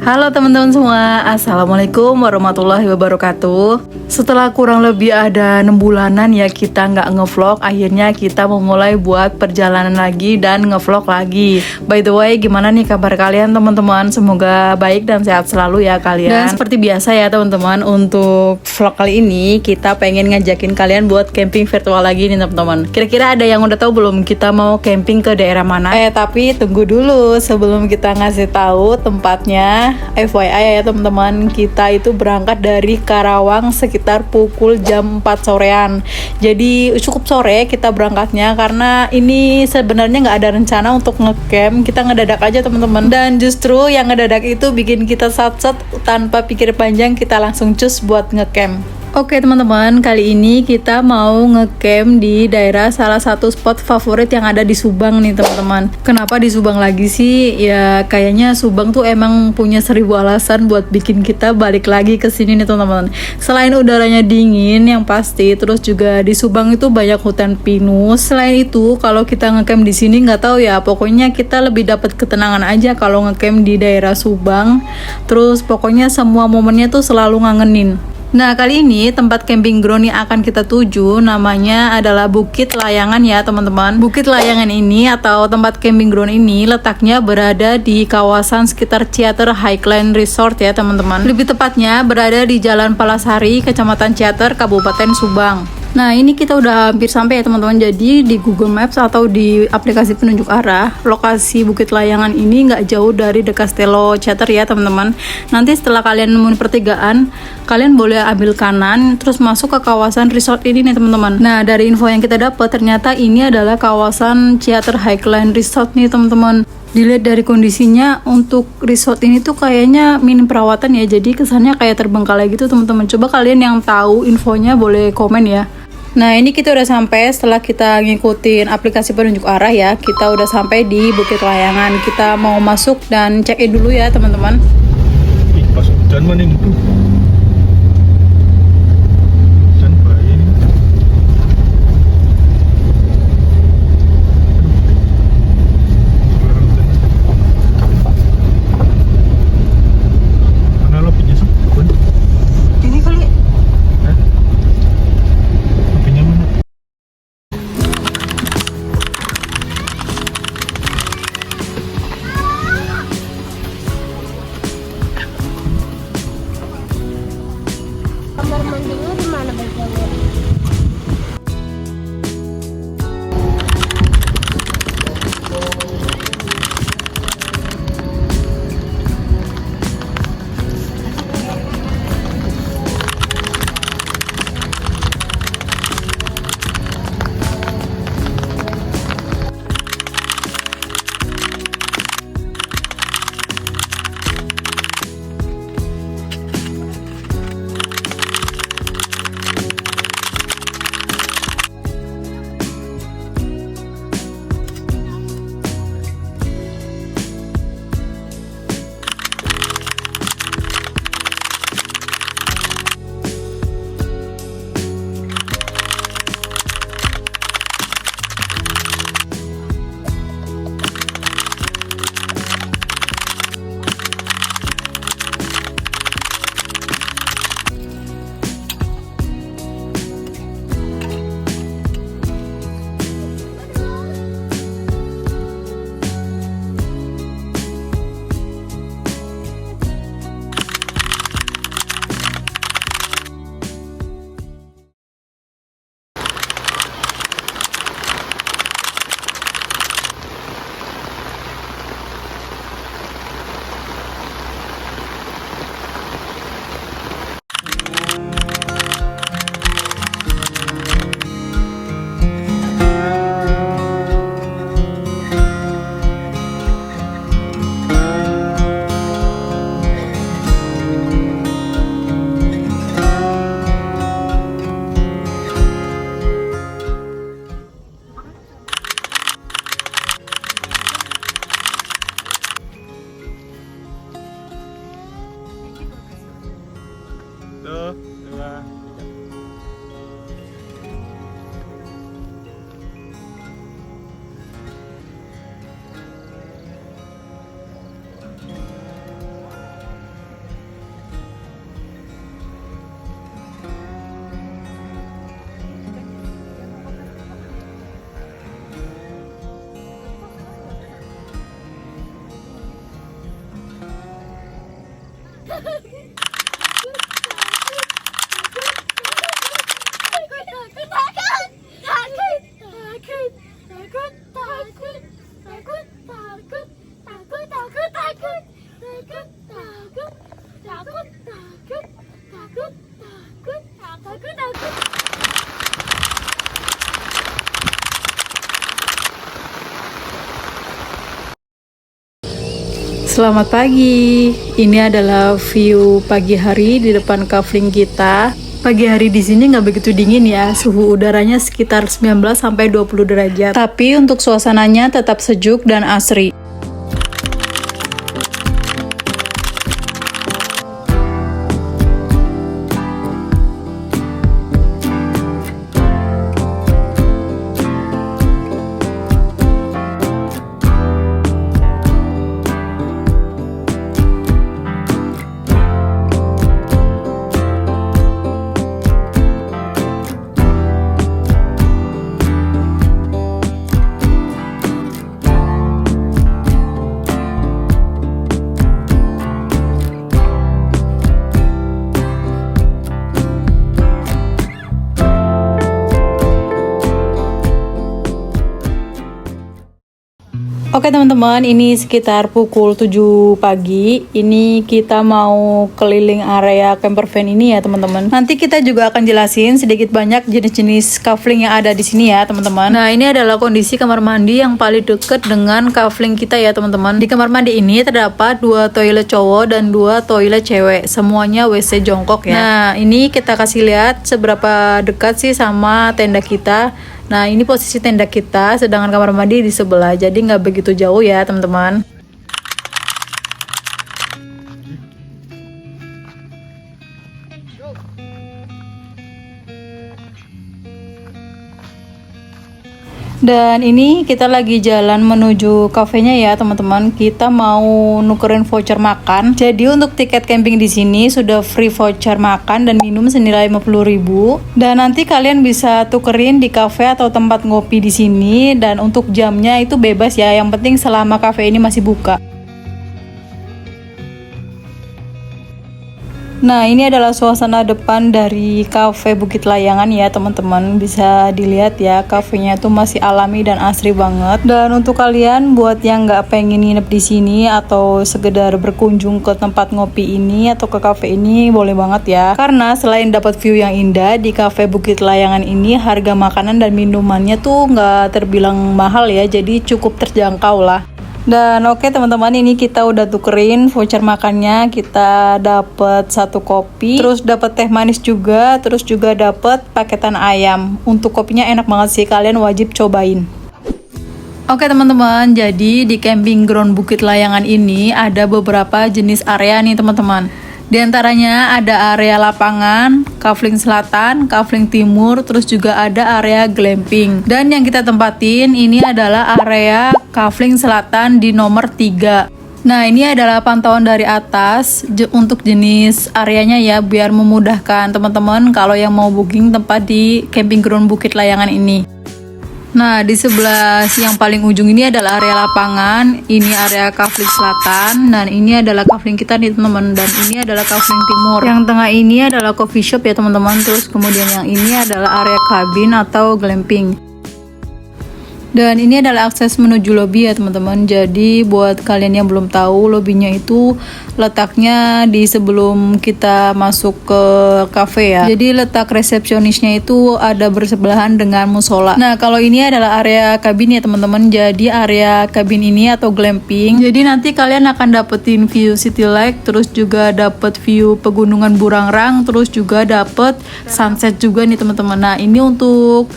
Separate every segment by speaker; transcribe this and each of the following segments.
Speaker 1: Halo teman-teman semua, Assalamualaikum warahmatullahi wabarakatuh. Setelah kurang lebih ada 6 bulanan ya kita nggak ngevlog, akhirnya kita memulai buat perjalanan lagi dan ngevlog lagi. By the way, gimana nih kabar kalian teman-teman? Semoga baik dan sehat selalu ya kalian. Dan seperti biasa ya teman-teman, untuk vlog kali ini kita pengen ngajakin kalian buat camping virtual lagi nih teman-teman. Kira-kira ada yang udah tahu belum kita mau camping ke daerah mana? Tapi tunggu dulu sebelum kita ngasih tahu tempatnya. FYI ya teman-teman, kita itu berangkat dari Karawang sekitar pukul jam 4 sorean. Jadi cukup sore kita berangkatnya karena ini sebenarnya nggak ada rencana untuk ngecamp, kita ngedadak aja teman-teman. Dan justru yang ngedadak itu bikin kita satset tanpa pikir panjang, kita langsung cus buat ngecamp. Oke teman-teman, kali ini kita mau ngecamp di daerah salah satu spot favorit yang ada di Subang nih teman-teman. Kenapa di Subang lagi sih? Ya kayaknya Subang tuh emang punya 1000 alasan buat bikin kita balik lagi ke sini nih teman-teman. Selain udaranya dingin yang pasti, terus juga di Subang itu banyak hutan pinus. Selain itu, kalau kita ngecamp di sini nggak tahu ya, pokoknya kita lebih dapat ketenangan aja kalau ngecamp di daerah Subang. Terus pokoknya semua momennya tuh selalu ngangenin. Nah kali ini tempat camping ground yang akan kita tuju namanya adalah Bukit Layangan ya teman-teman. Bukit Layangan ini atau tempat camping ground ini letaknya berada di kawasan sekitar Ciater Highland Resort ya teman-teman. Lebih tepatnya berada di Jalan Palasari, Kecamatan Ciater, Kabupaten Subang. Nah ini kita udah hampir sampai ya teman-teman. Jadi di Google Maps atau di aplikasi penunjuk arah, lokasi Bukit Layangan ini nggak jauh dari The Castello Ciater ya teman-teman. Nanti setelah kalian nemuin pertigaan, kalian boleh ambil kanan terus masuk ke kawasan resort ini nih teman-teman. Nah dari info yang kita dapat, ternyata ini adalah kawasan Ciater Highland Resort nih teman-teman. Dilihat dari kondisinya, untuk resort ini tuh kayaknya minim perawatan ya, jadi kesannya kayak terbengkalai gitu teman-teman. Coba kalian yang tahu infonya boleh komen ya. Nah ini kita udah sampai setelah kita ngikutin aplikasi penunjuk arah ya. Kita udah sampai di Bukit Layangan. Kita mau masuk dan check in dulu ya teman-teman.
Speaker 2: Pas hujan mana itu? Hujan bayi. Mana lo punya sabun?
Speaker 1: Ini kali.
Speaker 2: Punya mana?
Speaker 1: Selamat pagi. Ini adalah view pagi hari di depan kafling kita. Pagi hari di sini nggak begitu dingin ya. Suhu udaranya sekitar 19 sampai 20 derajat. Tapi untuk suasananya tetap sejuk dan asri. Oke teman-teman, ini sekitar pukul 7 pagi. Ini kita mau keliling area camper van ini ya teman-teman. Nanti kita juga akan jelasin sedikit banyak jenis-jenis kafling yang ada di sini ya teman-teman. Nah, ini adalah kondisi kamar mandi yang paling deket dengan kafling kita ya teman-teman. Di kamar mandi ini terdapat 2 toilet cowok dan 2 toilet cewek. Semuanya WC jongkok ya. Nah, ini kita kasih lihat seberapa dekat sih sama tenda kita. Nah, ini posisi tenda kita, sedangkan kamar mandi di sebelah, jadi nggak begitu jauh ya teman-teman. Dan ini kita lagi jalan menuju kafenya ya teman-teman. Kita mau nukerin voucher makan. Jadi untuk tiket camping di sini sudah free voucher makan dan minum senilai 50.000. Dan nanti kalian bisa tukerin di kafe atau tempat ngopi di sini. Dan untuk jamnya itu bebas ya. Yang penting selama kafe ini masih buka. Nah, ini adalah suasana depan dari Cafe Bukit Layangan ya teman-teman. Bisa dilihat ya, kafenya itu masih alami dan asri banget. Dan untuk kalian buat yang nggak pengen nginep di sini atau sekedar berkunjung ke tempat ngopi ini atau ke cafe ini, boleh banget ya. Karena selain dapat view yang indah di Cafe Bukit Layangan ini, harga makanan dan minumannya tuh nggak terbilang mahal ya, jadi cukup terjangkau lah. Dan oke teman-teman, ini kita udah tukerin voucher makannya. Kita dapat 1 kopi, terus dapat teh manis juga, terus juga dapat paketan ayam. Untuk kopinya enak banget sih, kalian wajib cobain. Oke teman-teman, jadi di camping ground Bukit Layangan ini ada beberapa jenis area nih teman-teman. Di antaranya ada area lapangan, kafling selatan, kafling timur, terus juga ada area glamping. Dan yang kita tempatin ini adalah area kafling selatan di nomor 3. Nah, ini adalah pantauan dari atas untuk jenis areanya ya, biar memudahkan teman-teman kalau yang mau booking tempat di camping ground Bukit Layangan ini. Nah, di sebelah yang paling ujung ini adalah area lapangan, ini area kafling selatan, dan ini adalah kafling kita nih teman-teman, dan ini adalah kafling timur. Yang tengah ini adalah coffee shop ya teman-teman, terus kemudian yang ini adalah area kabin atau glamping. Dan ini adalah akses menuju lobi ya teman-teman. Jadi buat kalian yang belum tahu, lobinya itu letaknya di sebelum kita masuk ke cafe ya. Jadi letak resepsionisnya itu ada bersebelahan dengan musola. Nah, kalau ini adalah area kabin ya teman-teman. Jadi area kabin ini atau glamping. Jadi nanti kalian akan dapetin view City Lake, terus juga dapet view pegunungan Burangrang, terus juga dapet sunset juga nih teman-teman. Nah, ini untuk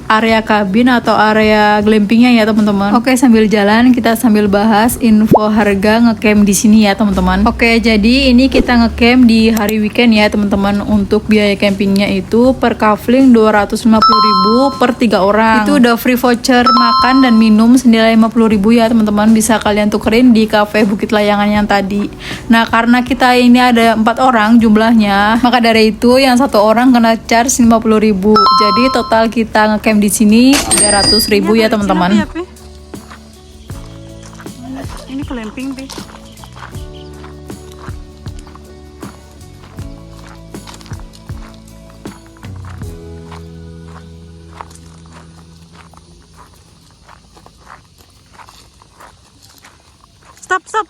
Speaker 1: area kabin atau area glampingnya ya teman-teman. Oke, sambil jalan kita sambil bahas info harga ngecamp di sini ya teman-teman. Oke, jadi ini kita ngecamp di hari weekend ya teman-teman. Untuk biaya campingnya itu per kafling 250.000 per 3 orang. Itu udah free voucher makan dan minum senilai 50.000 ya teman-teman. Bisa kalian tukerin di Cafe Bukit Layangan yang tadi. Nah, karena kita ini ada 4 orang jumlahnya, maka dari itu yang 1 orang kena charge 50.000. Jadi total kita ngecamp di sini 300.000 ya teman-teman.
Speaker 3: Ini glamping, Be. Stop.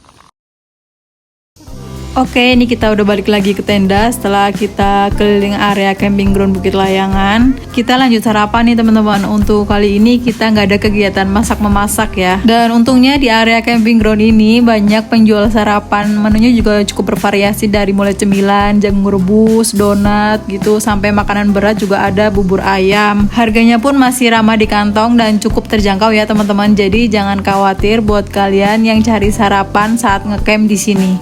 Speaker 1: Oke, ini kita udah balik lagi ke tenda setelah kita keliling area camping ground Bukit Layangan. Kita lanjut sarapan nih teman-teman. Untuk kali ini kita nggak ada kegiatan masak-memasak ya. Dan untungnya di area camping ground ini banyak penjual sarapan. Menunya juga cukup bervariasi dari mulai cemilan, jagung rebus, donat gitu, sampai makanan berat juga ada, bubur ayam. Harganya pun masih ramah di kantong dan cukup terjangkau ya teman-teman. Jadi jangan khawatir buat kalian yang cari sarapan saat ngecamp di sini.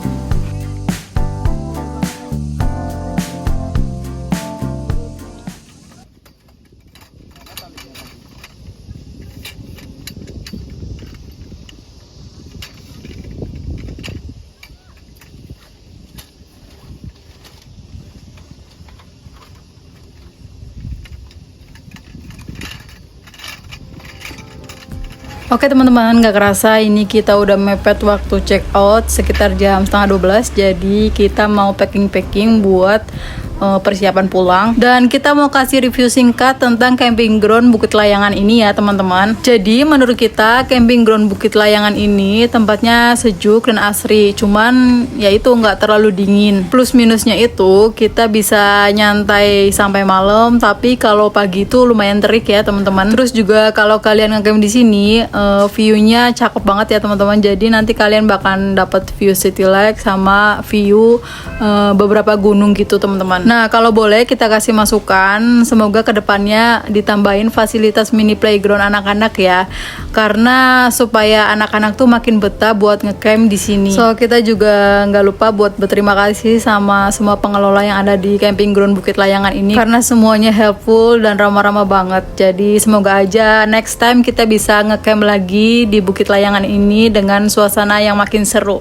Speaker 1: Oke teman-teman, gak kerasa ini kita udah mepet waktu check out sekitar jam setengah 12. Jadi kita mau packing-packing buat persiapan pulang. Dan kita mau kasih review singkat tentang camping ground Bukit Layangan ini ya teman-teman. Jadi menurut kita camping ground Bukit Layangan ini tempatnya sejuk dan asri. Cuman ya itu nggak terlalu dingin. Plus minusnya itu kita bisa nyantai sampai malam. Tapi kalau pagi itu lumayan terik ya teman-teman. Terus juga kalau kalian ngecamp di sini view-nya cakep banget ya teman-teman. Jadi nanti kalian bakal dapat view City Lake sama view beberapa gunung gitu teman-teman. Nah kalau boleh kita kasih masukan, semoga kedepannya ditambahin fasilitas mini playground anak-anak ya, karena supaya anak-anak tuh makin betah buat ngecamp di sini. So kita juga nggak lupa buat berterima kasih sama semua pengelola yang ada di camping ground Bukit Layangan ini, karena semuanya helpful dan ramah-ramah banget. Jadi semoga aja next time kita bisa ngecamp lagi di Bukit Layangan ini dengan suasana yang makin seru.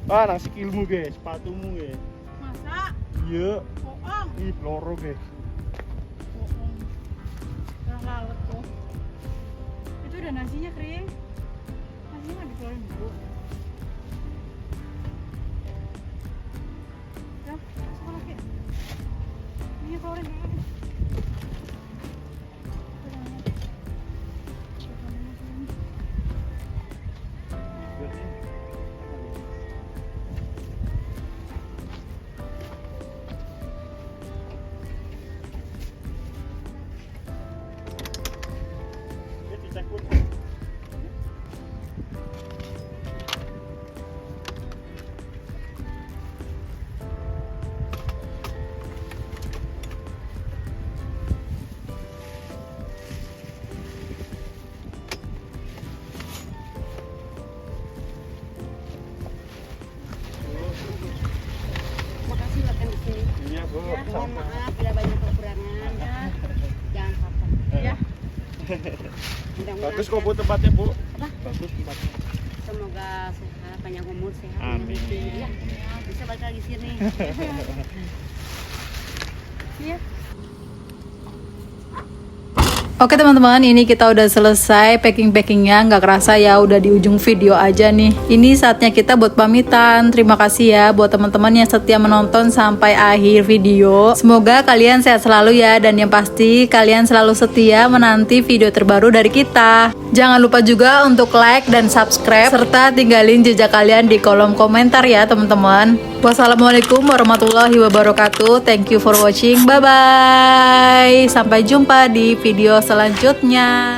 Speaker 2: Ah, nang sikilmu guys, sepatumu guys.
Speaker 3: Masa?
Speaker 2: Iya.
Speaker 3: Bohong.
Speaker 2: Ih, loro guys.
Speaker 3: Bohong. Kurang lalat tuh. Itu udah nasinya kering. Nasinya nggak dikeluarin dulu. Ya, masuk lagi. Ini keluarin dulu.
Speaker 4: Makasih makan di sini.
Speaker 2: Iya, Bu.
Speaker 4: Ya, mohon maaf bila banyak kekurangan. Ya. Jangan apa-apa.
Speaker 3: Ya.
Speaker 4: Mudah-mudahan
Speaker 2: Bagus kok Bu tempatnya, Bu.
Speaker 4: Apa?
Speaker 2: Bagus tempatnya.
Speaker 4: semoga sehat, panjang umur, sehat.
Speaker 2: Amin.
Speaker 4: Ya, bisa balik lagi sini.
Speaker 3: Iya.
Speaker 1: Oke teman-teman, ini kita udah selesai packing-packingnya. Nggak kerasa ya udah di ujung video aja nih. Ini saatnya kita buat pamitan. Terima kasih ya buat teman-teman yang setia menonton sampai akhir video. Semoga kalian sehat selalu ya, dan yang pasti kalian selalu setia menanti video terbaru dari kita. Jangan lupa juga untuk like dan subscribe serta tinggalin jejak kalian di kolom komentar ya teman-teman. Wassalamualaikum warahmatullahi wabarakatuh. Thank you for watching. Bye bye. Sampai jumpa di video selanjutnya.